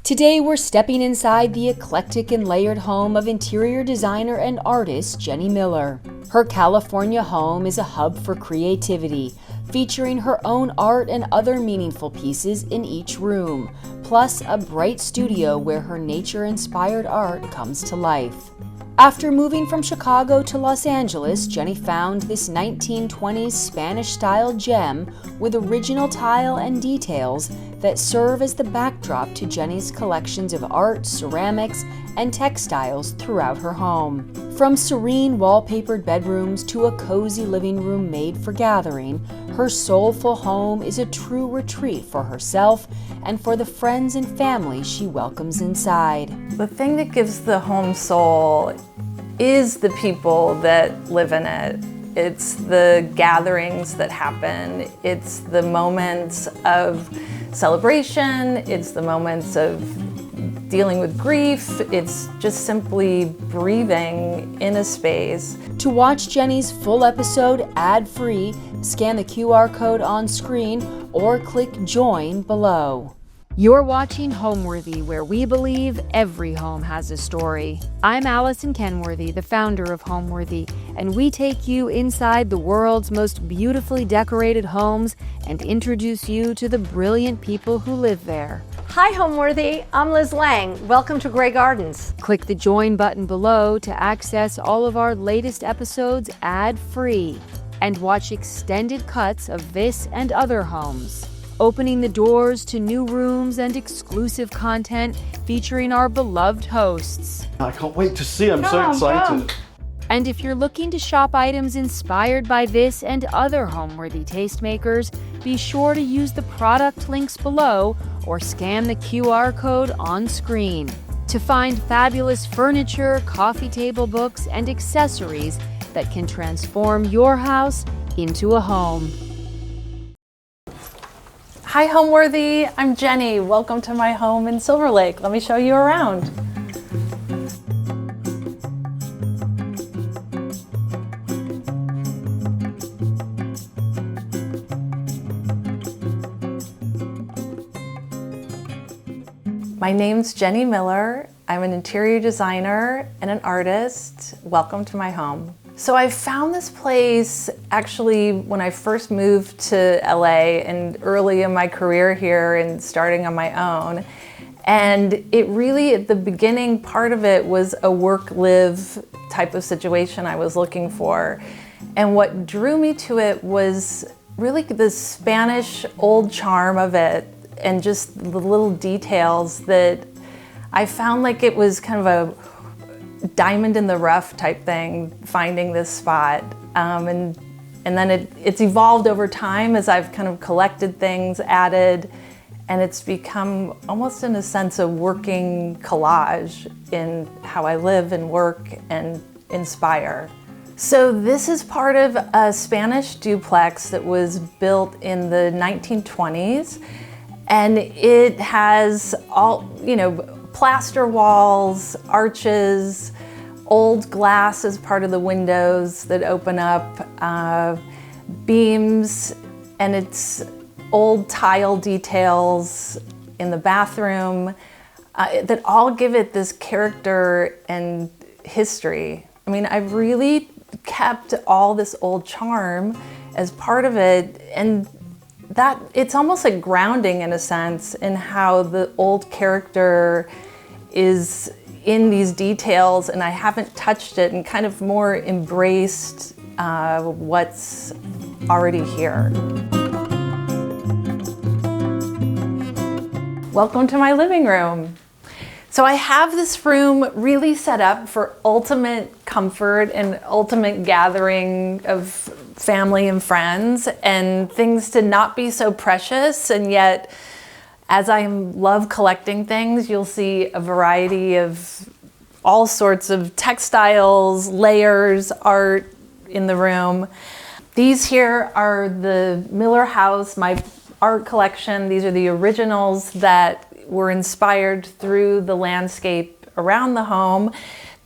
Today we're stepping inside the eclectic and layered home of interior designer and artist Jenny Miller. Her California home is a hub for creativity, featuring her own art and other meaningful pieces in each room, plus a bright studio where her nature-inspired art comes to life. After moving from Chicago to Los Angeles, Jenny found this 1920s Spanish-style gem with original tile and details that serve as the backdrop to Jenny's collections of art, ceramics, and textiles throughout her home. From serene wallpapered bedrooms to a cozy living room made for gathering, her soulful home is a true retreat for herself and for the friends and family she welcomes inside. The thing that gives the home soul is the people that live in it. It's the gatherings that happen. It's the moments of celebration. It's the moments of dealing with grief. It's just simply breathing in a space. To watch Jenny's full episode ad-free, scan the QR code on screen or click join below. You're watching Homeworthy, where we believe every home has a story. I'm Allison Kenworthy, the founder of Homeworthy, and we take you inside the world's most beautifully decorated homes and introduce you to the brilliant people who live there. Hi Homeworthy, I'm Liz Lang. Welcome to Grey Gardens. Click the join button below to access all of our latest episodes ad-free and watch extended cuts of this and other homes, opening the doors to new rooms and exclusive content featuring our beloved hosts. I can't wait to see, I'm so excited. And if you're looking to shop items inspired by this and other Homeworthy tastemakers, be sure to use the product links below or scan the QR code on screen to find fabulous furniture, coffee table books, and accessories that can transform your house into a home. Hi Homeworthy, I'm Jenny. Welcome to my home in Silver Lake. Let me show you around. My name's Jenny Miller. I'm an interior designer and an artist. Welcome to my home. So I found this place actually when I first moved to LA and early in my career here and starting on my own. And it really, at the beginning, part of it was a work-live type of situation I was looking for. And what drew me to it was really the Spanish old charm of it and just the little details that I found like it was kind of a diamond in the rough type thing, finding this spot. And then it's evolved over time as I've kind of collected things, added, and it's become almost in a sense a working collage in how I live and work and inspire. So this is part of a Spanish duplex that was built in the 1920s. And it has all, plaster walls, arches, old glass as part of the windows that open up, beams, and it's old tile details in the bathroom that all give it this character and history. I mean, I've really kept all this old charm as part of it, and that it's almost like grounding in a sense in how the old character is in these details, and I haven't touched it and kind of more embraced what's already here. Welcome to my living room. So I have this room really set up for ultimate comfort and ultimate gathering of family and friends and things to not be so precious. And yet, as I love collecting things, you'll see a variety of all sorts of textiles, layers, art in the room. These here are the Miller House, my art collection. These are the originals that were inspired through the landscape around the home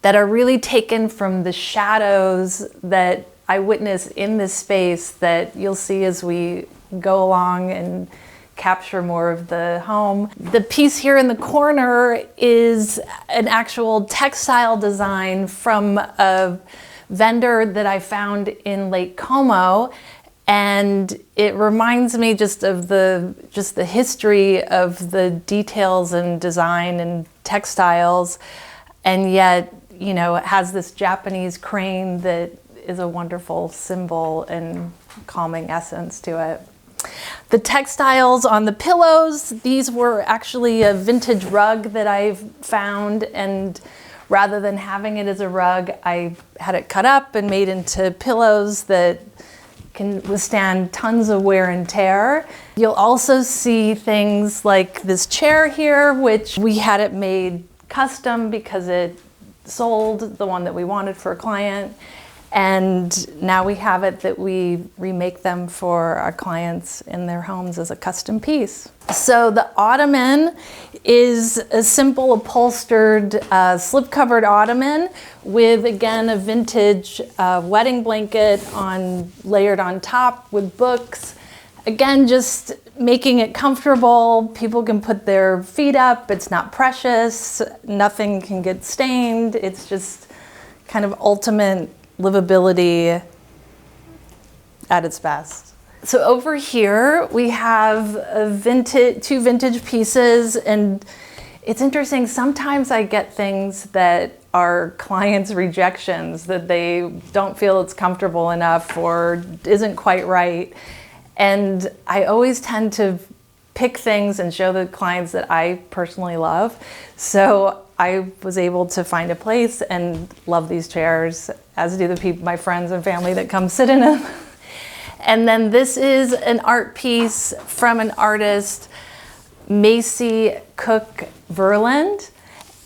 that are really taken from the shadows that I witness in this space that you'll see as we go along and capture more of the home. The piece here in the corner is an actual textile design from a vendor that I found in Lake Como. And it reminds me just of the history of the details and design and textiles. And yet, you know, it has this Japanese crane that is a wonderful symbol and calming essence to it. The textiles on the pillows, these were actually a vintage rug that I found, and rather than having it as a rug, I had it cut up and made into pillows that can withstand tons of wear and tear. You'll also see things like this chair here, which we had it made custom because it sold, the one that we wanted for a client. And now we have it that we remake them for our clients in their homes as a custom piece. So the ottoman is a simple upholstered slip-covered ottoman with, again, a vintage wedding blanket layered on top with books. Again, just making it comfortable. People can put their feet up. It's not precious. Nothing can get stained. It's just kind of ultimate livability at its best. So over here we have two vintage pieces, and it's interesting, sometimes I get things that are clients' rejections, that they don't feel it's comfortable enough or isn't quite right. And I always tend to pick things and show the clients that I personally love. So I was able to find a place and love these chairs, as do the people, my friends and family that come sit in them. And then this is an art piece from an artist, Macy Cook Verland.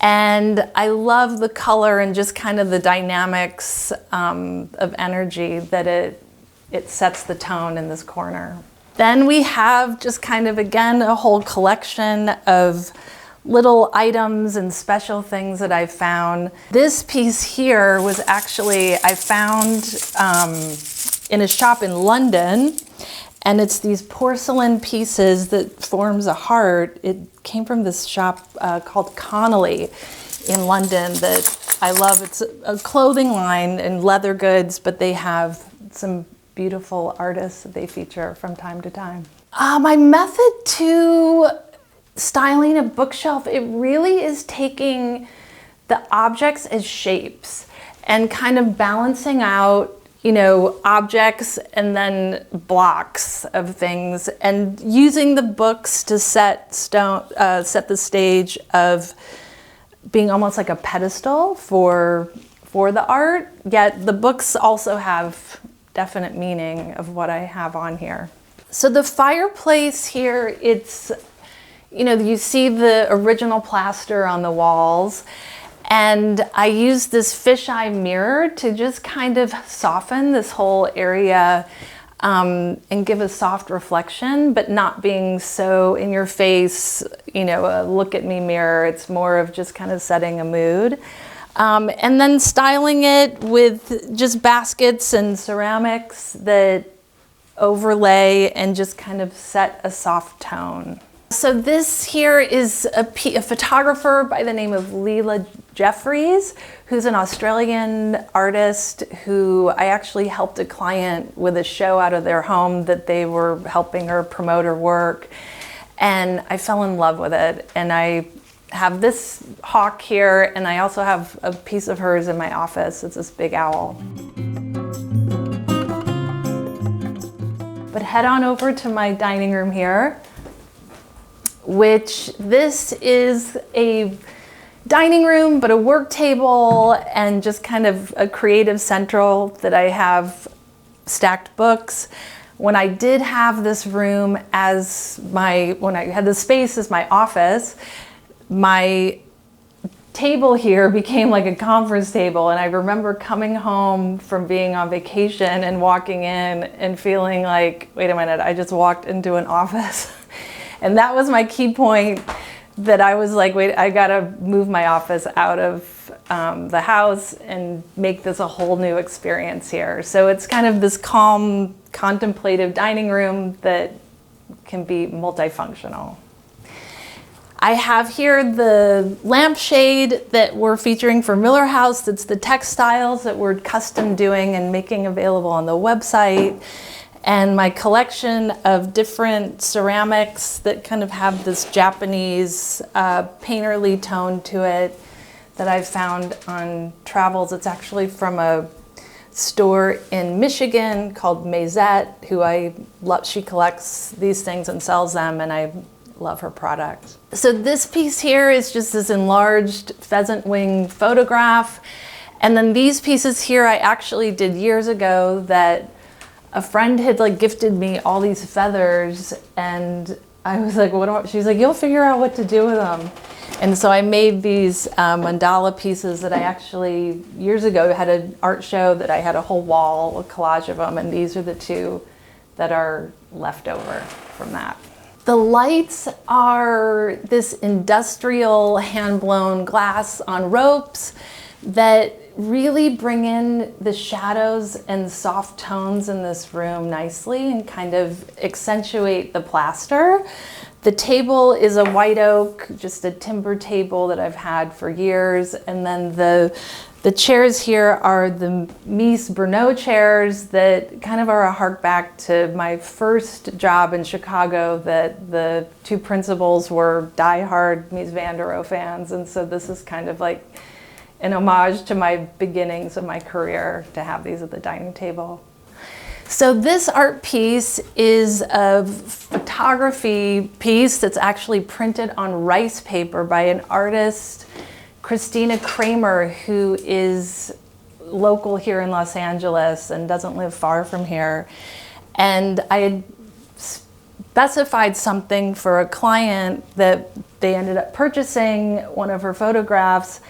And I love the color and just kind of the dynamics of energy that it sets the tone in this corner. Then we have just kind of, again, a whole collection of little items and special things that I found. This piece here was actually, I found in a shop in London, and it's these porcelain pieces that forms a heart. It came from this shop called Connolly in London that I love. It's a clothing line and leather goods, but they have some beautiful artists that they feature from time to time. My method to styling a bookshelf, it really is taking the objects as shapes and kind of balancing out, you know, objects and then blocks of things, and using the books to set the stage of being almost like a pedestal for the art, yet the books also have definite meaning of what I have on here. So the fireplace here, it's, you know, you see the original plaster on the walls, and I use this fisheye mirror to just kind of soften this whole area and give a soft reflection, but not being so in your face, you know, a look at me mirror. It's more of just kind of setting a mood. And then styling it with just baskets and ceramics that overlay and just kind of set a soft tone. So this here is a photographer by the name of Leela Jeffries, who's an Australian artist who I actually helped a client with a show out of their home that they were helping her promote her work. And I fell in love with it. And I have this hawk here, and I also have a piece of hers in my office. It's this big owl. But head on over to my dining room here, which this is a dining room, but a work table and just kind of a creative central that I have stacked books. When I did have this room when I had the space as my office, my table here became like a conference table, and I remember coming home from being on vacation and walking in and feeling like, wait a minute, I just walked into an office. And that was my key point, that I was like, wait, I gotta move my office out of the house and make this a whole new experience here. So it's kind of this calm, contemplative dining room that can be multifunctional. I have here the lampshade that we're featuring for Miller House. That's the textiles that we're custom doing and making available on the website. And my collection of different ceramics that kind of have this Japanese painterly tone to it that I found on travels. It's actually from a store in Michigan called Maisette, who I love. She collects these things and sells them, and I love her product. So this piece here is just this enlarged pheasant wing photograph. And then these pieces here I actually did years ago that a friend had like gifted me all these feathers, and I was like, she's like, you'll figure out what to do with them. And so I made these mandala pieces that I actually, years ago, had an art show that I had a whole wall, a collage of them, and these are the two that are left over from that. The lights are this industrial hand-blown glass on ropes that really bring in the shadows and soft tones in this room nicely and kind of accentuate the plaster. The table is a white oak, just a timber table that I've had for years. And then the chairs here are the Mies Bernot chairs that kind of are a hark back to my first job in Chicago, that the two principals were diehard Mies van der Rohe fans. And so this is kind of like an homage to my beginnings of my career to have these at the dining table. So this art piece is a photography piece that's actually printed on rice paper by an artist, Christina Kramer, who is local here in Los Angeles and doesn't live far from here. And I had specified something for a client that they ended up purchasing one of her photographs,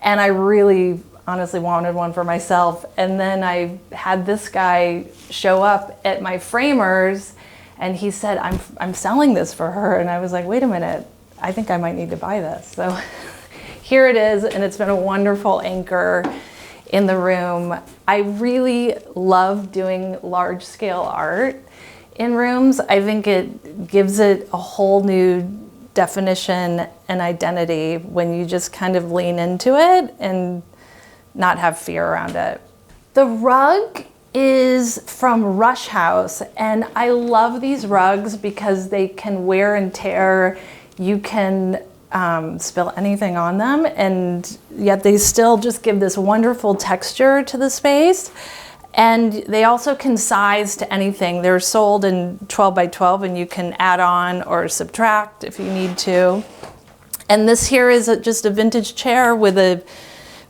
and I really honestly wanted one for myself. And then I had this guy show up at my framers, and he said, I'm selling this for her. And I was like, wait a minute, I think I might need to buy this. So here it is, and it's been a wonderful anchor in the room. I really love doing large scale art in rooms. I think it gives it a whole new definition and identity when you just kind of lean into it and not have fear around it. The rug is from Rush House, and I love these rugs because they can wear and tear. You can spill anything on them, and yet they still just give this wonderful texture to the space. And they also can size to anything. They're sold in 12 by 12, and you can add on or subtract if you need to. And this here is just a vintage chair with a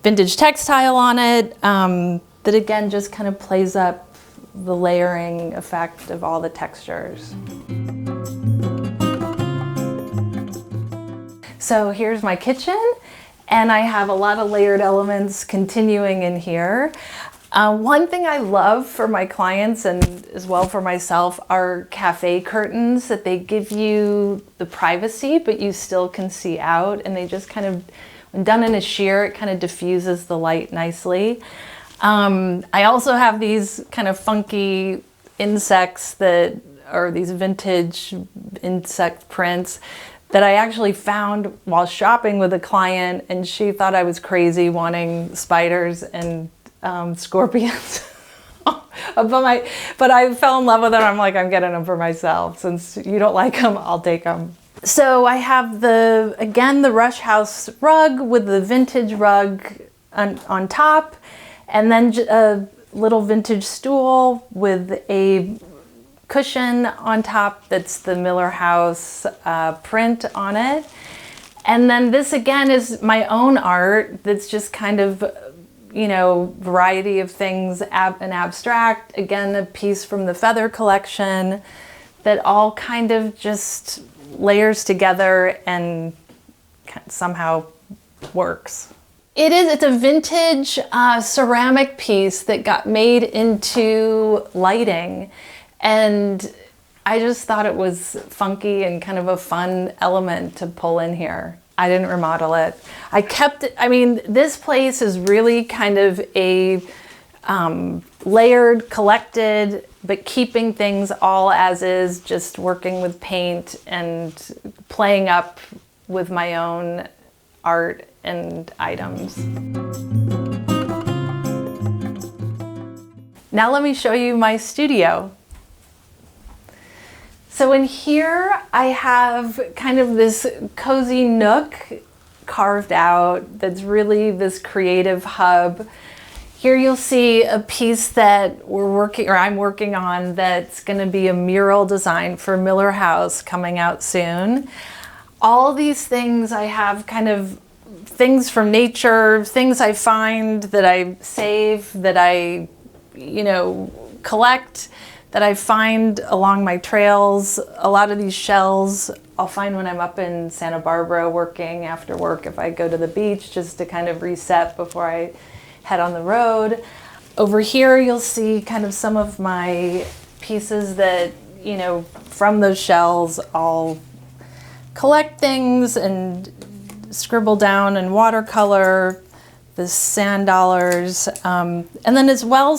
vintage textile on it that again just kind of plays up the layering effect of all the textures. So here's my kitchen, and I have a lot of layered elements continuing in here. One thing I love for my clients and as well for myself are cafe curtains, that they give you the privacy, but you still can see out, and they just kind of, when done in a sheer, it kind of diffuses the light nicely. I also have these kind of funky insects that are these vintage insect prints that I actually found while shopping with a client, and she thought I was crazy wanting spiders and scorpions. But I fell in love with them. I'm like, I'm getting them for myself. Since you don't like them, I'll take them. So I have the Rush House rug with the vintage rug on top, and then a little vintage stool with a cushion on top that's the Miller House print on it. And then this again is my own art that's just kind of, you know, variety of things, an abstract, again, a piece from the feather collection that all kind of just layers together and somehow works. It's a vintage ceramic piece that got made into lighting, and I just thought it was funky and kind of a fun element to pull in here. I didn't remodel it. I kept it, I mean, this place is really kind of a layered, collected but keeping things all as is, just working with paint and playing up with my own art and items. Now let me show you my studio. So in here I have kind of this cozy nook carved out that's really this creative hub. Here you'll see a piece that I'm working on that's going to be a mural design for Miller House coming out soon. All these things I have kind of things from nature, things I find that I save, that I, collect, that I find along my trails. A lot of these shells I'll find when I'm up in Santa Barbara working after work if I go to the beach, just to kind of reset before I head on the road. Over here you'll see kind of some of my pieces that, from those shells I'll collect things and scribble down in watercolor, the sand dollars, and then as well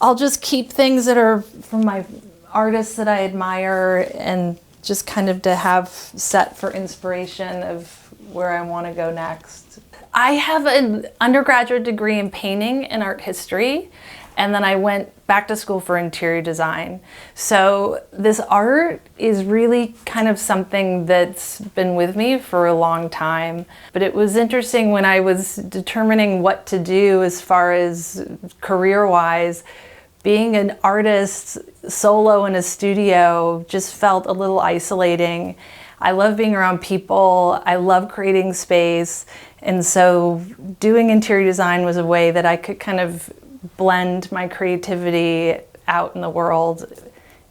I'll just keep things that are from my artists that I admire, and just kind of to have set for inspiration of where I want to go next. I have an undergraduate degree in painting and art history, and then I went back to school for interior design. So this art is really kind of something that's been with me for a long time. But it was interesting when I was determining what to do as far as career-wise. Being an artist solo in a studio just felt a little isolating. I love being around people. I love creating space. And so doing interior design was a way that I could kind of blend my creativity out in the world,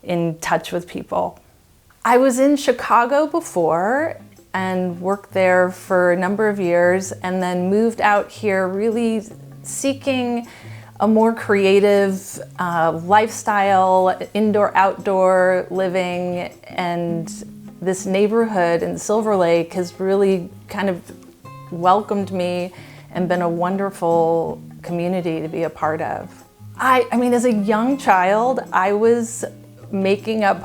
in touch with people. I was in Chicago before and worked there for a number of years, and then moved out here really seeking a more creative lifestyle, indoor-outdoor living, and this neighborhood in Silver Lake has really kind of welcomed me and been a wonderful community to be a part of. I mean, as a young child, I was making up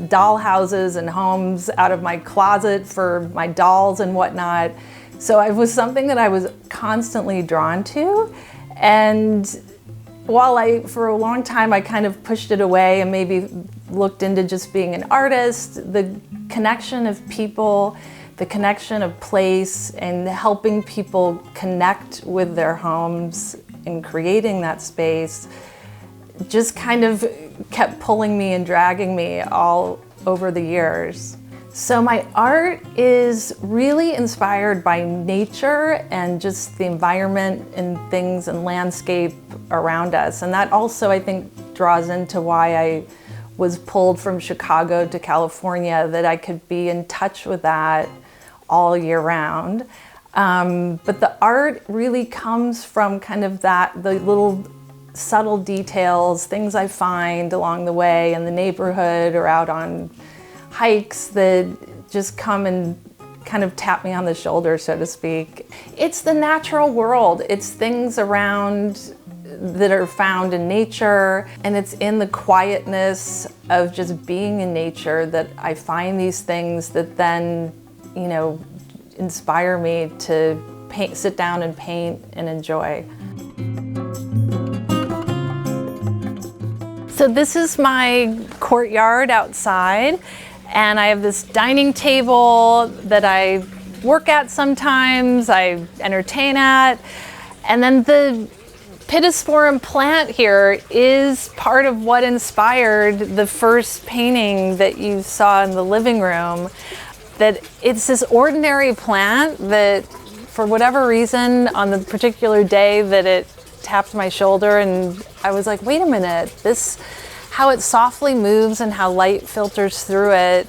doll houses and homes out of my closet for my dolls and whatnot. So it was something that I was constantly drawn to. And while for a long time I kind of pushed it away and maybe looked into just being an artist, the connection of people, the connection of place, and helping people connect with their homes and creating that space just kind of kept pulling me and dragging me all over the years. So my art is really inspired by nature and just the environment and things and landscape around us. And that also, I think, draws into why I was pulled from Chicago to California, that I could be in touch with that all year round. But the art really comes from kind of the little subtle details, things I find along the way in the neighborhood or out on hikes that just come and kind of tap me on the shoulder, so to speak. It's the natural world. It's things around that are found in nature, and it's in the quietness of just being in nature that I find these things that then, inspire me to sit down and paint and enjoy. So this is my courtyard outside, and I have this dining table that I work at sometimes, I entertain at, and then the Pittosporum plant here is part of what inspired the first painting that you saw in the living room. That it's this ordinary plant that, for whatever reason, on the particular day that it tapped my shoulder, and I was like, wait a minute, how it softly moves and how light filters through it,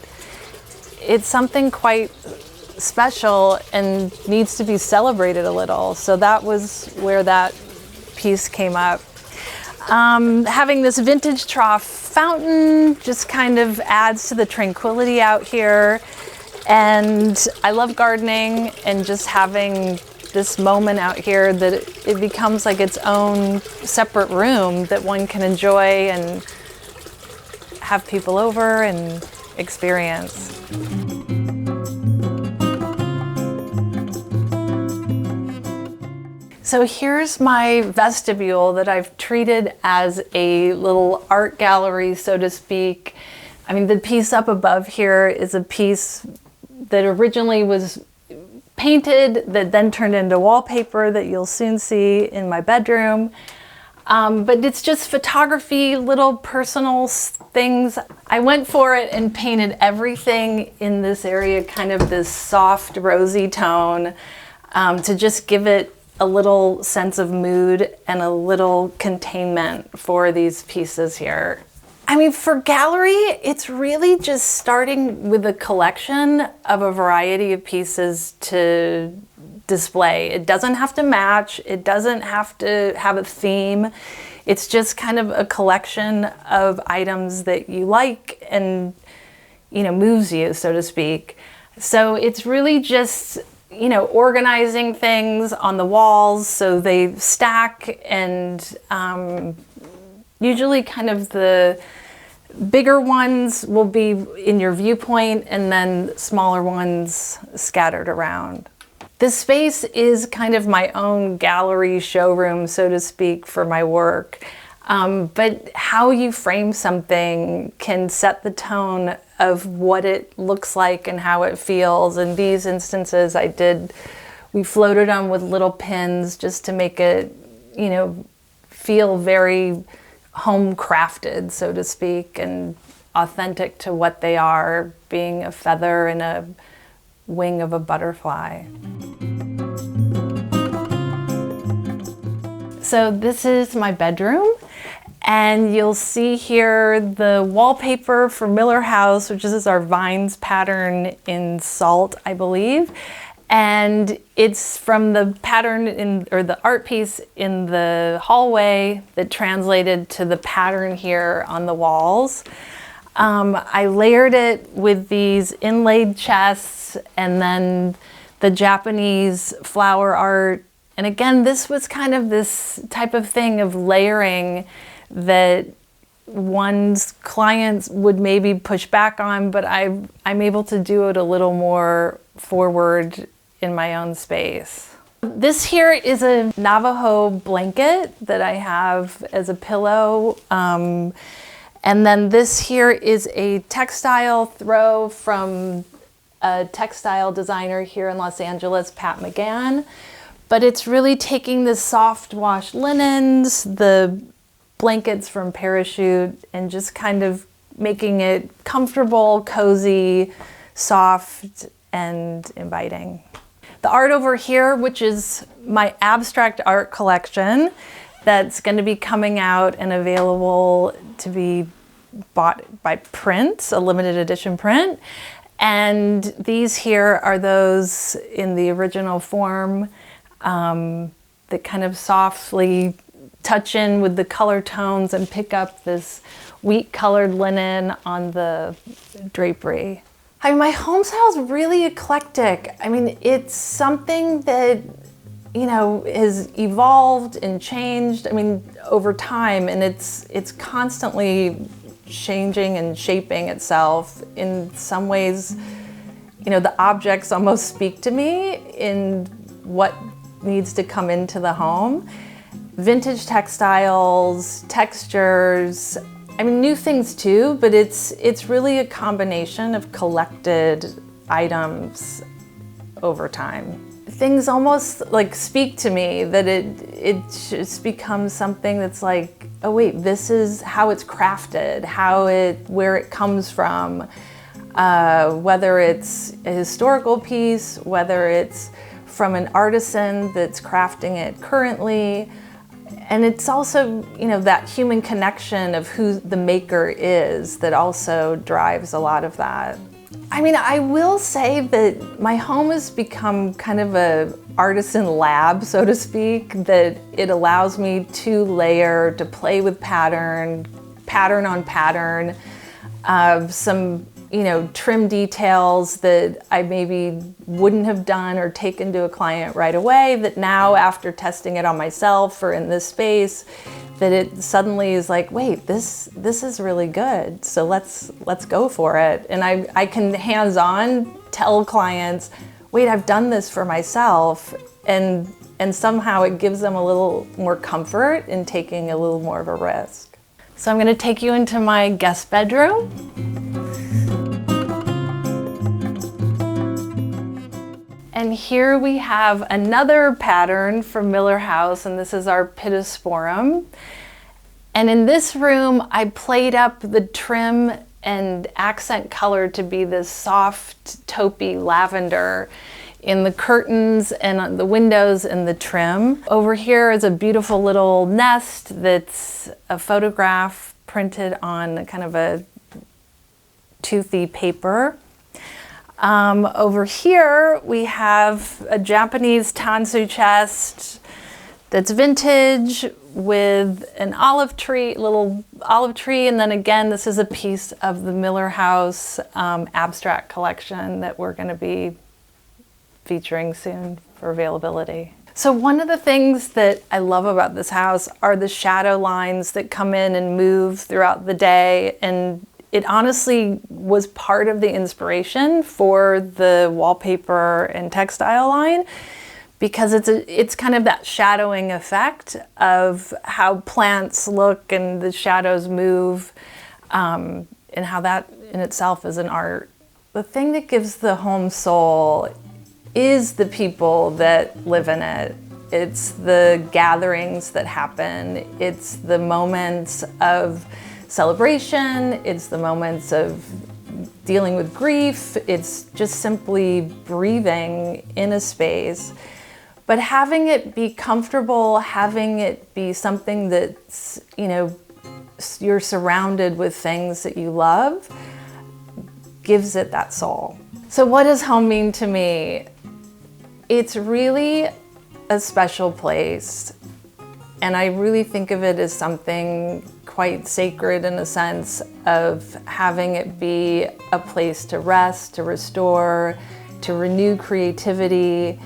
it's something quite special and needs to be celebrated a little. So that was where that piece came up. Having this vintage trough fountain just kind of adds to the tranquility out here. And I love gardening, and just having this moment out here that it becomes like its own separate room that one can enjoy and have people over and experience. So here's my vestibule that I've treated as a little art gallery, so to speak. I mean, the piece up above here is a piece that originally was painted that then turned into wallpaper that you'll soon see in my bedroom. But it's just photography, little personal things. I went for it and painted everything in this area kind of this soft rosy tone to just give it a little sense of mood and a little containment for these pieces here. I mean, for gallery, it's really just starting with a collection of a variety of pieces to display. It doesn't have to match. It doesn't have to have a theme. It's just kind of a collection of items that you like and, you know, moves you, so to speak. So it's really just, you know, organizing things on the walls so they stack, and usually kind of the bigger ones will be in your viewpoint and then smaller ones scattered around. This space is kind of my own gallery showroom, so to speak, for my work. But how you frame something can set the tone of what it looks like and how it feels. In these instances, we floated them with little pins just to make it, you know, feel very home crafted, so to speak, and authentic to what they are, being a feather and a wing of a butterfly. So this is my bedroom, and you'll see here the wallpaper for Miller House, which is our vines pattern in salt, I believe. And it's from the pattern or the art piece in the hallway that translated to the pattern here on the walls. I layered it with these inlaid chests and then the Japanese flower art. And again, this was kind of this type of thing of layering that one's clients would maybe push back on, but I'm able to do it a little more forward in my own space. This here is a Navajo blanket that I have as a pillow. And then this here is a textile throw from a textile designer here in Los Angeles, Pat McGann. But it's really taking the soft wash linens, the blankets from Parachute, and just kind of making it comfortable, cozy, soft, and inviting. The art over here, which is my abstract art collection, that's going to be coming out and available to be bought by print, a limited edition print. And these here are those in the original form that kind of softly touch in with the color tones and pick up this wheat colored linen on the drapery. I mean, my home style is really eclectic. I mean, it's something that, you know, has evolved and changed, I mean, over time, and it's constantly changing and shaping itself. In some ways, you know, the objects almost speak to me in what needs to come into the home. Vintage textiles, textures, I mean, new things too, but it's really a combination of collected items over time. Things almost like speak to me, that it just becomes something that's like, oh wait, this is how it's crafted, where it comes from, whether it's a historical piece, whether it's from an artisan that's crafting it currently. And it's also, you know, that human connection of who the maker is that also drives a lot of that. I mean, I will say that my home has become kind of a artisan lab, so to speak, that it allows me to layer, to play with pattern on pattern, some trim details that I maybe wouldn't have done or taken to a client right away, that now after testing it on myself or in this space, that it suddenly is like, wait, this is really good. So let's go for it. And I can hands-on tell clients, wait, I've done this for myself, and somehow it gives them a little more comfort in taking a little more of a risk. So I'm going to take you into my guest bedroom. And here we have another pattern from Miller House, and this is our Pittosporum. And in this room, I played up the trim and accent color to be this soft, taupey lavender in the curtains and the windows and the trim. Over here is a beautiful little nest that's a photograph printed on kind of a toothy paper. Over here we have a Japanese tansu chest that's vintage with an little olive tree, and then again this is a piece of the Miller House abstract collection that we're going to be featuring soon for availability. So one of the things that I love about this house are the shadow lines that come in and move throughout the day, and it honestly was part of the inspiration for the wallpaper and textile line, because it's kind of that shadowing effect of how plants look and the shadows move, and how that in itself is an art. The thing that gives the home soul is the people that live in it. It's the gatherings that happen. It's the moments of celebration. It's the moments of dealing with grief. It's just simply breathing in a space. But having it be comfortable, having it be something that's, you're surrounded with things that you love, gives it that soul. So what does home mean to me? It's really a special place, and I really think of it as something quite sacred in a sense of having it be a place to rest, to restore, to renew creativity,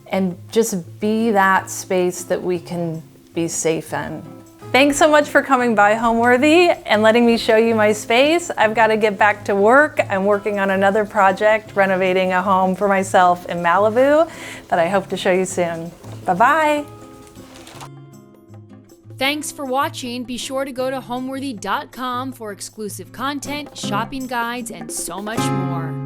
and just be that space that we can be safe in. Thanks so much for coming by Homeworthy and letting me show you my space. I've got to get back to work. I'm working on another project, renovating a home for myself in Malibu that I hope to show you soon. Bye-bye. Thanks for watching. Be sure to go to homeworthy.com for exclusive content, shopping guides, and so much more.